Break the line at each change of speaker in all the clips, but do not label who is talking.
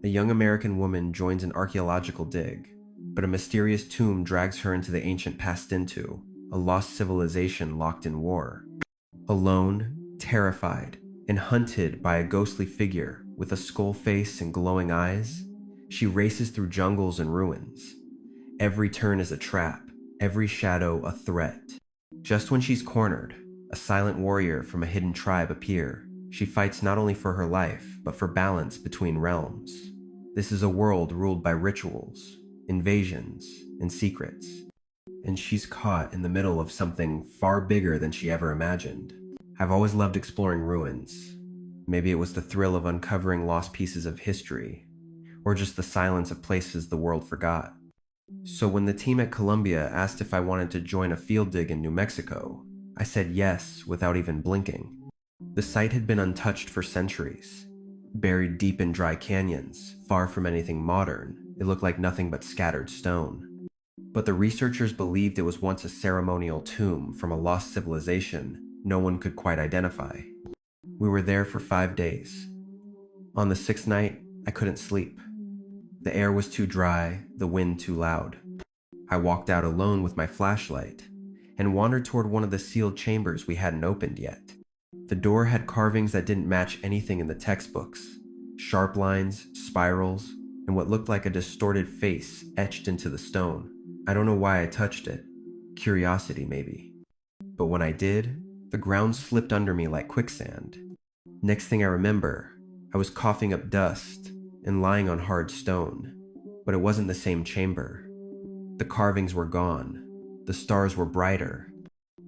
A young American woman joins an archaeological dig, but a mysterious tomb drags her into the ancient past into a lost civilization locked in war. Alone, terrified, and hunted by a ghostly figure with a skull face and glowing eyes, she races through jungles and ruins. Every turn is a trap, every shadow a threat. Just when she's cornered, a silent warrior from a hidden tribe appear. She fights not only for her life, but for balance between realms. This is a world ruled by rituals, invasions, and secrets. And she's caught in the middle of something far bigger than she ever imagined. I've always loved exploring ruins. Maybe it was the thrill of uncovering lost pieces of history, or just the silence of places the world forgot. So when the team at Columbia asked if I wanted to join a field dig in New Mexico, I said yes without even blinking. The site had been untouched for centuries. Buried deep in dry canyons, far from anything modern, it looked like nothing but scattered stone. But the researchers believed it was once a ceremonial tomb from a lost civilization no one could quite identify. We were there for 5 days. On the sixth night, I couldn't sleep. The air was too dry, the wind too loud. I walked out alone with my flashlight and wandered toward one of the sealed chambers we hadn't opened yet. The door had carvings that didn't match anything in the textbooks. Sharp lines, spirals, and what looked like a distorted face etched into the stone. I don't know why I touched it. Curiosity, maybe. But when I did, the ground slipped under me like quicksand. Next thing I remember, I was coughing up dust and lying on hard stone. But it wasn't the same chamber. The carvings were gone. The stars were brighter.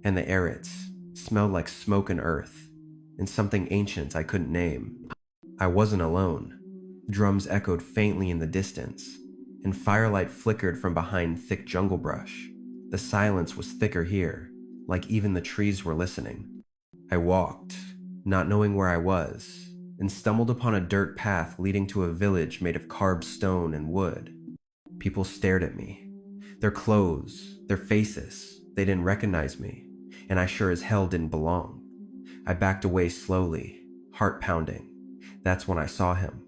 And the arets smelled like smoke and earth, and something ancient I couldn't name. I wasn't alone. Drums echoed faintly in the distance, and firelight flickered from behind thick jungle brush. The silence was thicker here, like even the trees were listening. I walked, not knowing where I was, and stumbled upon a dirt path leading to a village made of carved stone and wood. People stared at me. Their clothes, their faces, they didn't recognize me, and I sure as hell didn't belong. I backed away slowly, heart pounding. That's when I saw him.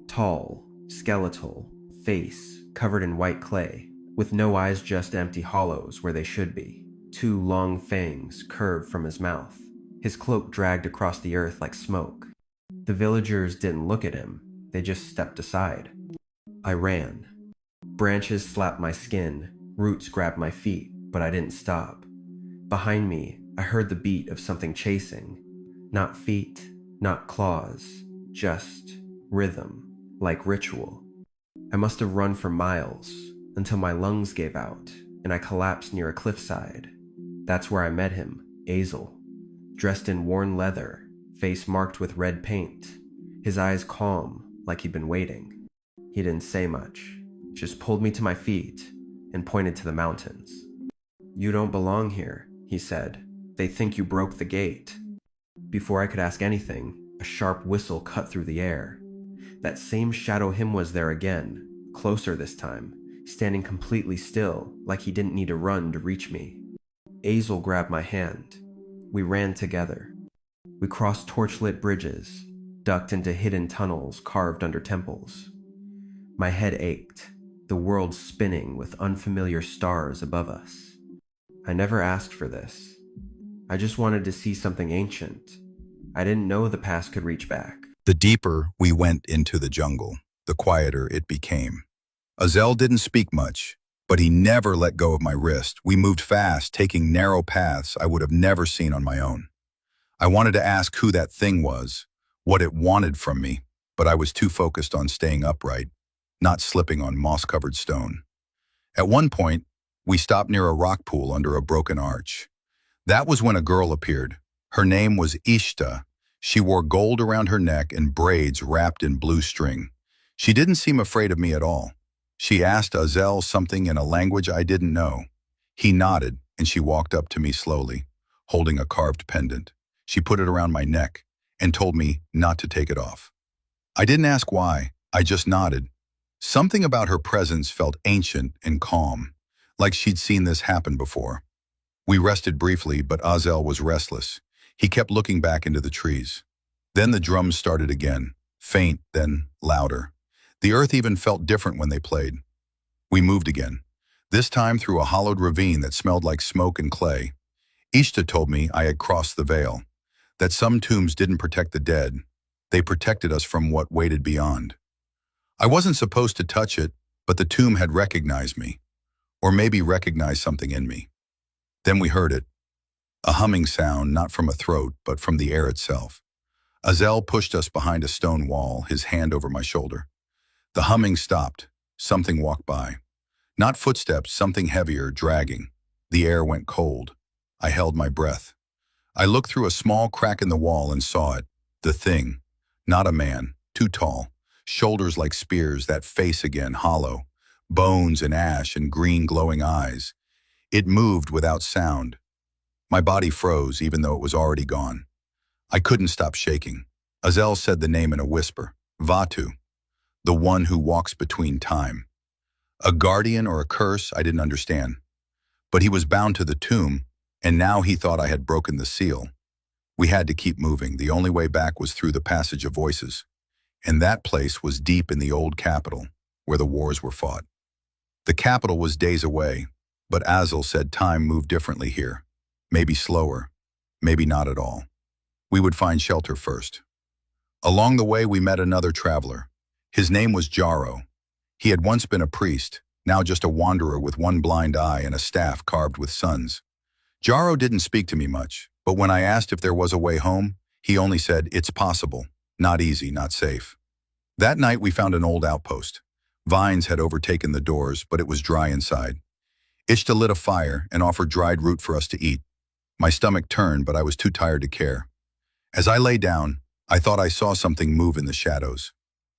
Tall, skeletal, face covered in white clay, with no eyes, just empty hollows where they should be. 2 long fangs curved from his mouth. His cloak dragged across the earth like smoke. The villagers didn't look at him, they just stepped aside. I ran. Branches slapped my skin, roots grabbed my feet, but I didn't stop. Behind me, I heard the beat of something chasing. Not feet, not claws, just rhythm, like ritual. I must have run for miles, until my lungs gave out, and I collapsed near a cliffside. That's where I met him, Azel, dressed in worn leather, face marked with red paint, his eyes calm, like he'd been waiting. He didn't say much, just pulled me to my feet and pointed to the mountains. "You don't belong here," he said. "They think you broke the gate." Before I could ask anything, a sharp whistle cut through the air. That same shadow him was there again, closer this time, standing completely still, like he didn't need to run to reach me. Azel grabbed my hand. We ran together. We crossed torchlit bridges, ducked into hidden tunnels carved under temples. My head ached, the world spinning with unfamiliar stars above us. I never asked for this. I just wanted to see something ancient. I didn't know the past could reach back.
The deeper we went into the jungle, the quieter it became. Azel didn't speak much, but he never let go of my wrist. We moved fast, taking narrow paths I would have never seen on my own. I wanted to ask who that thing was, what it wanted from me, but I was too focused on staying upright, not slipping on moss-covered stone. At one point, we stopped near a rock pool under a broken arch. That was when a girl appeared. Her name was Ishta. She wore gold around her neck and braids wrapped in blue string. She didn't seem afraid of me at all. She asked Azel something in a language I didn't know. He nodded, and she walked up to me slowly, holding a carved pendant. She put it around my neck and told me not to take it off. I didn't ask why, I just nodded. Something about her presence felt ancient and calm, like she'd seen this happen before. We rested briefly, but Azel was restless. He kept looking back into the trees. Then the drums started again, faint, then louder. The earth even felt different when they played. We moved again, this time through a hollowed ravine that smelled like smoke and clay. Ishta told me I had crossed the veil, that some tombs didn't protect the dead. They protected us from what waited beyond. I wasn't supposed to touch it, but the tomb had recognized me, or maybe recognized something in me. Then we heard it, a humming sound not from a throat, but from the air itself. Azel pushed us behind a stone wall, his hand over my shoulder. The humming stopped. Something walked by. Not footsteps, something heavier, dragging. The air went cold. I held my breath. I looked through a small crack in the wall and saw it. The thing. Not a man. Too tall. Shoulders like spears, that face again, hollow. Bones and ash and green glowing eyes. It moved without sound. My body froze even though it was already gone. I couldn't stop shaking. Azel said the name in a whisper. Vatu. The one who walks between time. A guardian or a curse, I didn't understand. But he was bound to the tomb, and now he thought I had broken the seal. We had to keep moving. The only way back was through the passage of voices. And that place was deep in the old capital, where the wars were fought. The capital was days away, but Azel said time moved differently here. Maybe slower, maybe not at all. We would find shelter first. Along the way, we met another traveler. His name was Jaro. He had once been a priest, now just a wanderer with one blind eye and a staff carved with suns. Jaro didn't speak to me much, but when I asked if there was a way home, he only said, "It's possible. Not easy, not safe." That night we found an old outpost. Vines had overtaken the doors, but it was dry inside. Ishta lit a fire and offered dried root for us to eat. My stomach turned, but I was too tired to care. As I lay down, I thought I saw something move in the shadows.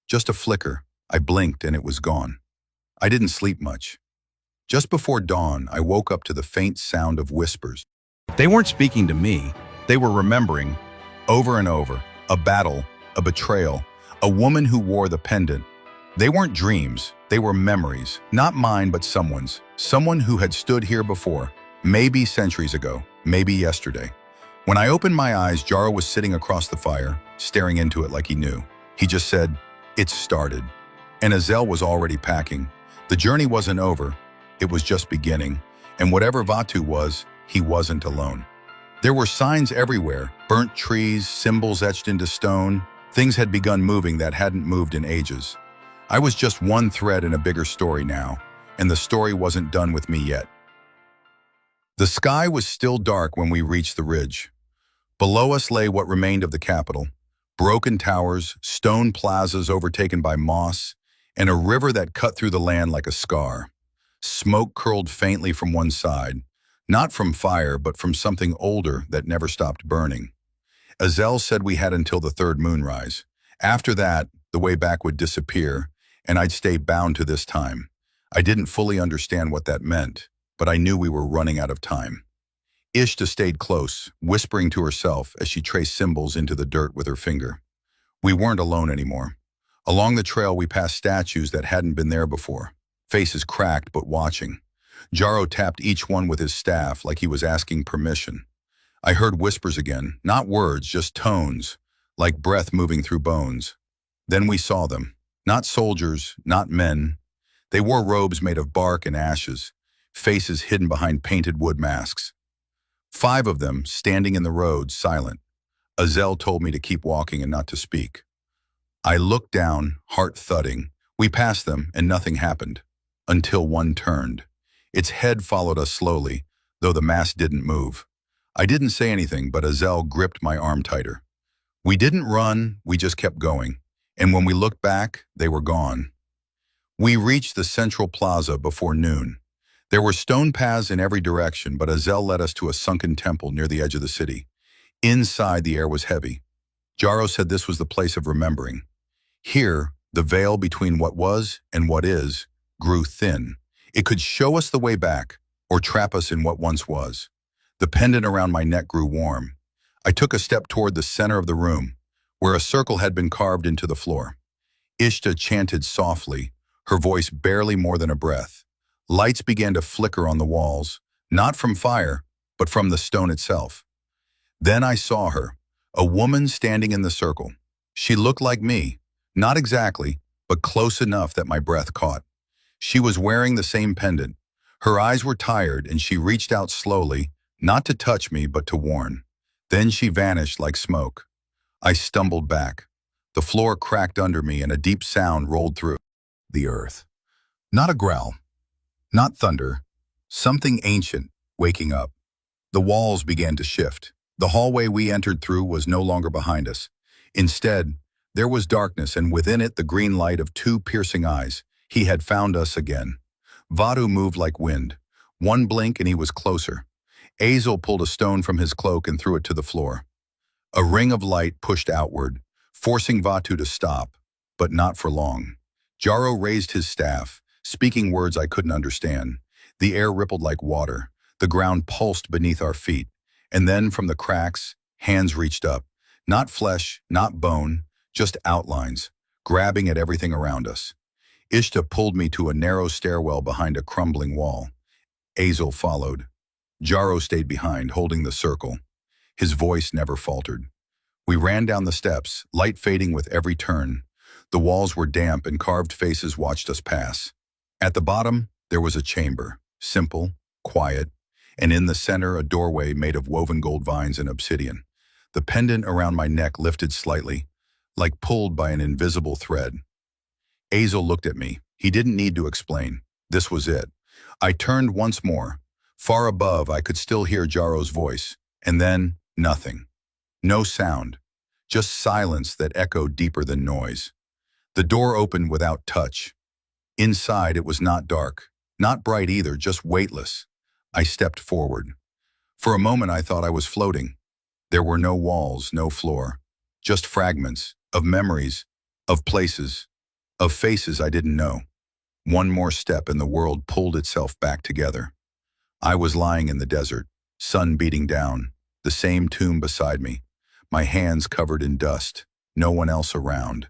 Just a flicker. I blinked and it was gone. I didn't sleep much. Just before dawn, I woke up to the faint sound of whispers. They weren't speaking to me. They were remembering, over and over, a battle, a betrayal, a woman who wore the pendant. They weren't dreams. They were memories, not mine but someone's. Someone who had stood here before, maybe centuries ago, maybe yesterday. When I opened my eyes, Jaro was sitting across the fire, staring into it like he knew. He just said, "It's started." And Azel was already packing. The journey wasn't over. It was just beginning. And whatever Vatu was, he wasn't alone. There were signs everywhere, burnt trees, symbols etched into stone. Things had begun moving that hadn't moved in ages. I was just one thread in a bigger story now, and the story wasn't done with me yet. The sky was still dark when we reached the ridge. Below us lay what remained of the capital, broken towers, stone plazas overtaken by moss, and a river that cut through the land like a scar. Smoke curled faintly from one side, not from fire, but from something older that never stopped burning. Azel said we had until the third moonrise. After that, the way back would disappear, and I'd stay bound to this time. I didn't fully understand what that meant, but I knew we were running out of time. Ishta stayed close, whispering to herself as she traced symbols into the dirt with her finger. We weren't alone anymore. Along the trail, we passed statues that hadn't been there before, faces cracked but watching. Jaro tapped each one with his staff like he was asking permission. I heard whispers again, not words, just tones, like breath moving through bones. Then we saw them. Not soldiers, not men. They wore robes made of bark and ashes, faces hidden behind painted wood masks. 5 of them, standing in the road, silent. Azel told me to keep walking and not to speak. I looked down, heart thudding. We passed them, and nothing happened. Until one turned. Its head followed us slowly, though the mask didn't move. I didn't say anything, but Azel gripped my arm tighter. We didn't run, we just kept going. And when we looked back, they were gone. We reached the central plaza before noon. There were stone paths in every direction, but Azel led us to a sunken temple near the edge of the city. Inside, the air was heavy. Jaro said this was the place of remembering. Here, the veil between what was and what is grew thin. It could show us the way back, or trap us in what once was. The pendant around my neck grew warm. I took a step toward the center of the room, where a circle had been carved into the floor. Ishta chanted softly, her voice barely more than a breath. Lights began to flicker on the walls, not from fire, but from the stone itself. Then I saw her, a woman standing in the circle. She looked like me, not exactly, but close enough that my breath caught. She was wearing the same pendant. Her eyes were tired, and she reached out slowly, not to touch me, but to warn. Then she vanished like smoke. I stumbled back. The floor cracked under me, and a deep sound rolled through the earth. Not a growl, not thunder, something ancient waking up. The walls began to shift. The hallway we entered through was no longer behind us. Instead, there was darkness, and within it the green light of two piercing eyes. He had found us again. Vadu moved like wind. One blink and he was closer. Azel pulled a stone from his cloak and threw it to the floor. A ring of light pushed outward, forcing Vatu to stop, but not for long. Jaro raised his staff, speaking words I couldn't understand. The air rippled like water. The ground pulsed beneath our feet. And then from the cracks, hands reached up. Not flesh, not bone, just outlines, grabbing at everything around us. Ishta pulled me to a narrow stairwell behind a crumbling wall. Azel followed. Jaro stayed behind, holding the circle. His voice never faltered. We ran down the steps, light fading with every turn. The walls were damp and carved faces watched us pass. At the bottom, there was a chamber, simple, quiet, and in the center a doorway made of woven gold vines and obsidian. The pendant around my neck lifted slightly, like pulled by an invisible thread. Azel looked at me. He didn't need to explain. This was it. I turned once more. Far above, I could still hear Jaro's voice. And then, nothing. No sound. Just silence that echoed deeper than noise. The door opened without touch. Inside, it was not dark. Not bright either, just weightless. I stepped forward. For a moment, I thought I was floating. There were no walls, no floor. Just fragments of memories, of places, of faces I didn't know. One more step and the world pulled itself back together. I was lying in the desert, sun beating down, the same tomb beside me, my hands covered in dust, no one else around.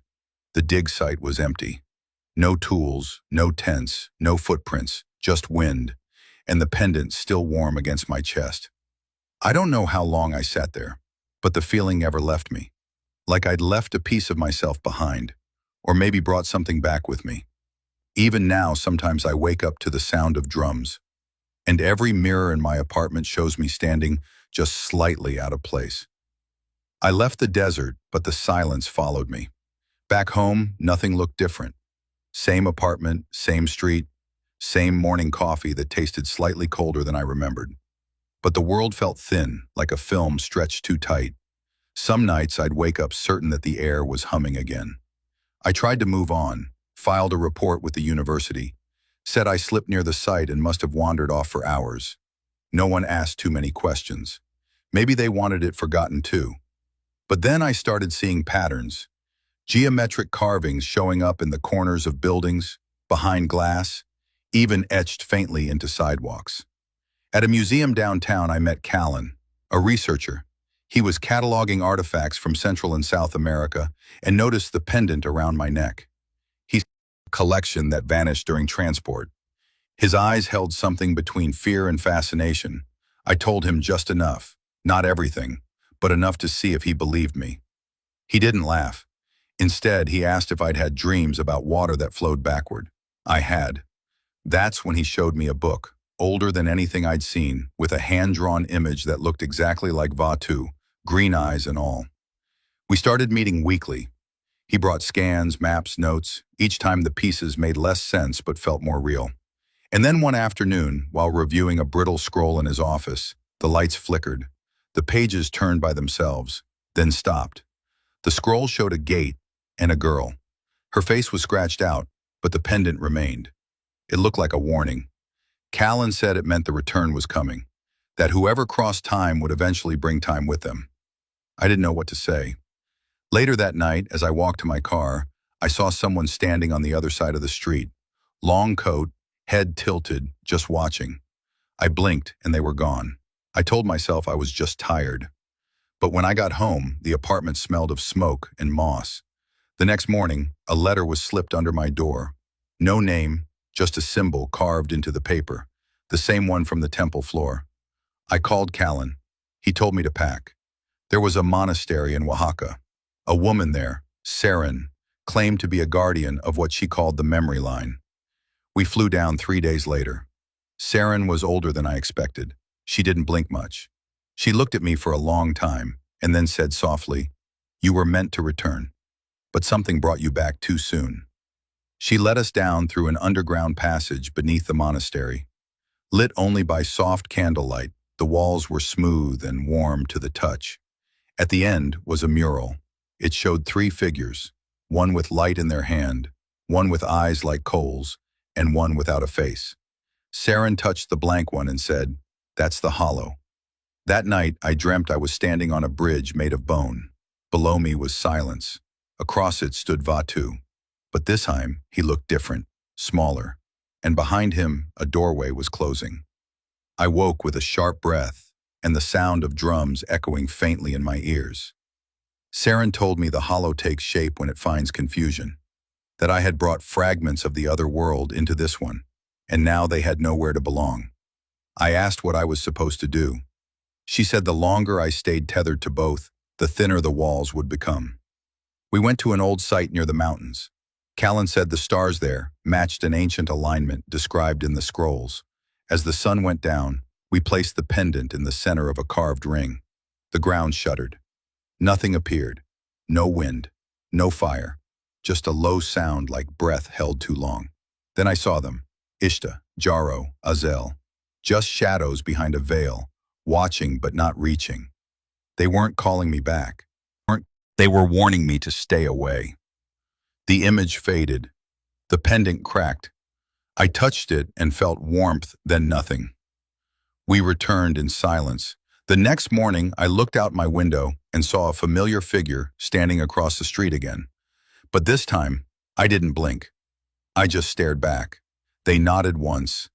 The dig site was empty. No tools, no tents, no footprints, just wind, and the pendant still warm against my chest. I don't know how long I sat there, but the feeling never left me, like I'd left a piece of myself behind, or maybe brought something back with me. Even now, sometimes I wake up to the sound of drums, and every mirror in my apartment shows me standing just slightly out of place. I left the desert, but the silence followed me. Back home, nothing looked different. Same apartment, same street, same morning coffee that tasted slightly colder than I remembered. But the world felt thin, like a film stretched too tight. Some nights I'd wake up certain that the air was humming again. I tried to move on, filed a report with the university, said I slipped near the site and must have wandered off for hours. No one asked too many questions. Maybe they wanted it forgotten too. But then I started seeing patterns, geometric carvings showing up in the corners of buildings, behind glass, even etched faintly into sidewalks. At a museum downtown, I met Callan, a researcher. He was cataloging artifacts from Central and South America and noticed the pendant around my neck. He saw a collection that vanished during transport. His eyes held something between fear and fascination. I told him just enough, not everything, but enough to see if he believed me. He didn't laugh. Instead, he asked if I'd had dreams about water that flowed backward. I had. That's when he showed me a book, older than anything I'd seen, with a hand-drawn image that looked exactly like Vatu, green eyes and all. We started meeting weekly. He brought scans, maps, notes. Each time the pieces made less sense but felt more real. And then one afternoon, while reviewing a brittle scroll in his office, the lights flickered. The pages turned by themselves, then stopped. The scroll showed a gate and a girl. Her face was scratched out, but the pendant remained. It looked like a warning. Callan said it meant the return was coming, that whoever crossed time would eventually bring time with them. I didn't know what to say. Later that night, as I walked to my car, I saw someone standing on the other side of the street. Long coat, head tilted, just watching. I blinked and they were gone. I told myself I was just tired. But when I got home, the apartment smelled of smoke and moss. The next morning, a letter was slipped under my door. No name, just a symbol carved into the paper, the same one from the temple floor. I called Callan. He told me to pack. There was a monastery in Oaxaca. A woman there, Saren, claimed to be a guardian of what she called the memory line. We flew down 3 days later. Saren was older than I expected. She didn't blink much. She looked at me for a long time and then said softly, "You were meant to return, but something brought you back too soon." She led us down through an underground passage beneath the monastery. Lit only by soft candlelight, the walls were smooth and warm to the touch. At the end was a mural. It showed 3 figures, one with light in their hand, one with eyes like coals, and one without a face. Saren touched the blank one and said, "That's the hollow." That night, I dreamt I was standing on a bridge made of bone. Below me was silence. Across it stood Vatu. But this time, he looked different, smaller, and behind him, a doorway was closing. I woke with a sharp breath and the sound of drums echoing faintly in my ears. Saren told me the hollow takes shape when it finds confusion, that I had brought fragments of the other world into this one, and now they had nowhere to belong. I asked what I was supposed to do. She said the longer I stayed tethered to both, the thinner the walls would become. We went to an old site near the mountains. Callan said the stars there matched an ancient alignment described in the scrolls. As the sun went down, we placed the pendant in the center of a carved ring. The ground shuddered. Nothing appeared. No wind, no fire, just a low sound like breath held too long. Then I saw them, Ishta, Jaro, Azel, just shadows behind a veil, watching but not reaching. They weren't calling me back. They were warning me to stay away. The image faded. The pendant cracked. I touched it and felt warmth, then nothing. We returned in silence. The next morning, I looked out my window and saw a familiar figure standing across the street again. But this time, I didn't blink. I just stared back. They nodded once,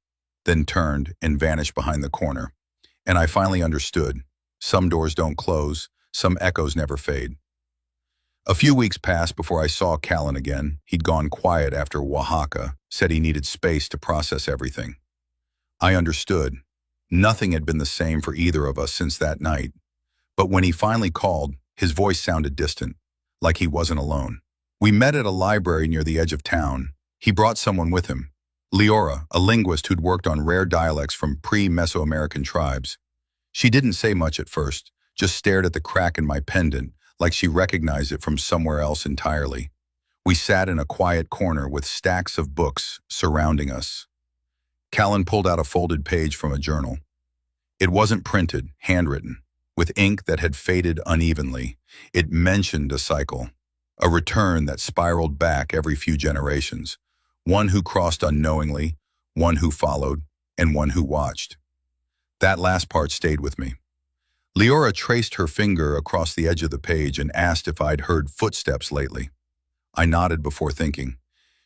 then turned and vanished behind the corner. And I finally understood. Some doors don't close, some echoes never fade. A few weeks passed before I saw Callan again. He'd gone quiet after Oaxaca, said he needed space to process everything. I understood. Nothing had been the same for either of us since that night. But when he finally called, his voice sounded distant, like he wasn't alone. We met at a library near the edge of town. He brought someone with him, Leora, a linguist who'd worked on rare dialects from pre-Mesoamerican tribes. She didn't say much at first, just stared at the crack in my pendant, like she recognized it from somewhere else entirely. We sat in a quiet corner with stacks of books surrounding us. Callan pulled out a folded page from a journal. It wasn't printed, handwritten, with ink that had faded unevenly. It mentioned a cycle, a return that spiraled back every few generations, one who crossed unknowingly, one who followed, and one who watched. That last part stayed with me. Leora traced her finger across the edge of the page and asked if I'd heard footsteps lately. I nodded before thinking.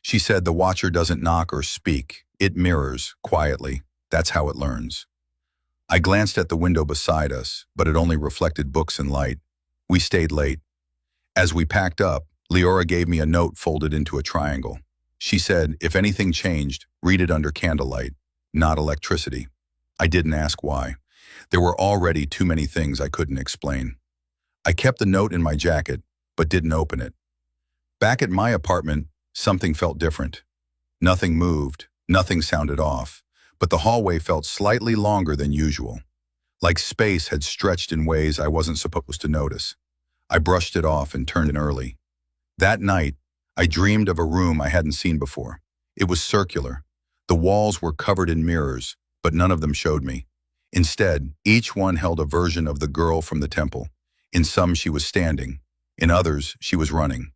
She said the watcher doesn't knock or speak. It mirrors, quietly. That's how it learns. I glanced at the window beside us, but it only reflected books and light. We stayed late. As we packed up, Leora gave me a note folded into a triangle. She said, if anything changed, read it under candlelight, not electricity. I didn't ask why. There were already too many things I couldn't explain. I kept the note in my jacket, but didn't open it. Back at my apartment, something felt different. Nothing moved, nothing sounded off, but the hallway felt slightly longer than usual, like space had stretched in ways I wasn't supposed to notice. I brushed it off and turned in early. That night, I dreamed of a room I hadn't seen before. It was circular. The walls were covered in mirrors, but none of them showed me. Instead, each one held a version of the girl from the temple. In some, she was standing. In others, she was running.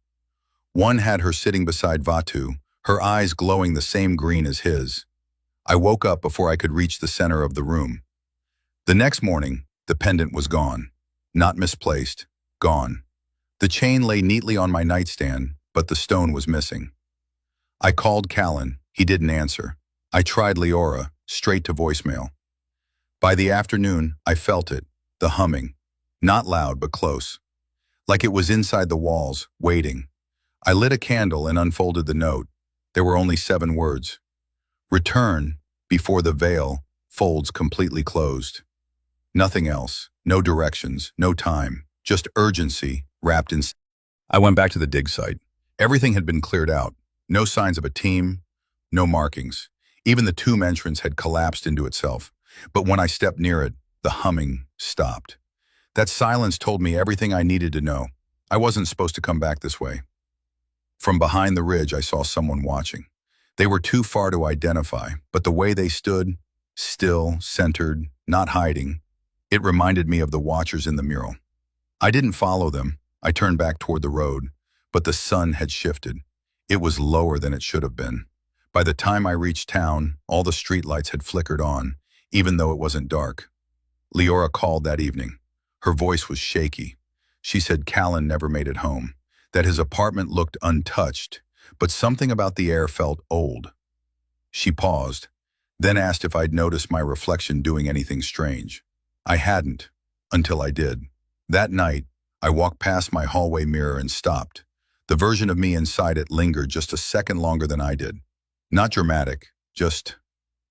One had her sitting beside Vatu, her eyes glowing the same green as his. I woke up before I could reach the center of the room. The next morning, the pendant was gone. Not misplaced, gone. The chain lay neatly on my nightstand, but the stone was missing. I called Callan. He didn't answer. I tried Leora, straight to voicemail. By the afternoon, I felt it, the humming. Not loud, but close. Like it was inside the walls, waiting. I lit a candle and unfolded the note. There were only 7 words. Return, before the veil folds completely closed. Nothing else, no directions, no time, just urgency wrapped in... I went back to the dig site. Everything had been cleared out. No signs of a team, no markings. Even the tomb entrance had collapsed into itself. But when I stepped near it, the humming stopped. That silence told me everything I needed to know. I wasn't supposed to come back this way. From behind the ridge, I saw someone watching. They were too far to identify, but the way they stood, still, centered, not hiding, it reminded me of the watchers in the mural. I didn't follow them. I turned back toward the road, but the sun had shifted. It was lower than it should have been. By the time I reached town, all the streetlights had flickered on, even though it wasn't dark. Leora called that evening. Her voice was shaky. She said Callan never made it home, that his apartment looked untouched, but something about the air felt old. She paused, then asked if I'd noticed my reflection doing anything strange. I hadn't, until I did. That night, I walked past my hallway mirror and stopped. The version of me inside it lingered just a second longer than I did. Not dramatic, just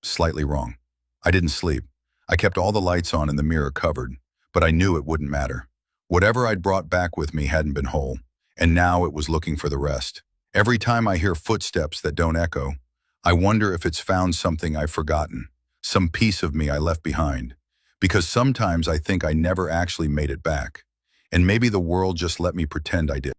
slightly wrong. I didn't sleep. I kept all the lights on and the mirror covered, but I knew it wouldn't matter. Whatever I'd brought back with me hadn't been whole, and now it was looking for the rest. Every time I hear footsteps that don't echo, I wonder if it's found something I've forgotten, some piece of me I left behind. Because sometimes I think I never actually made it back, and maybe the world just let me pretend I did.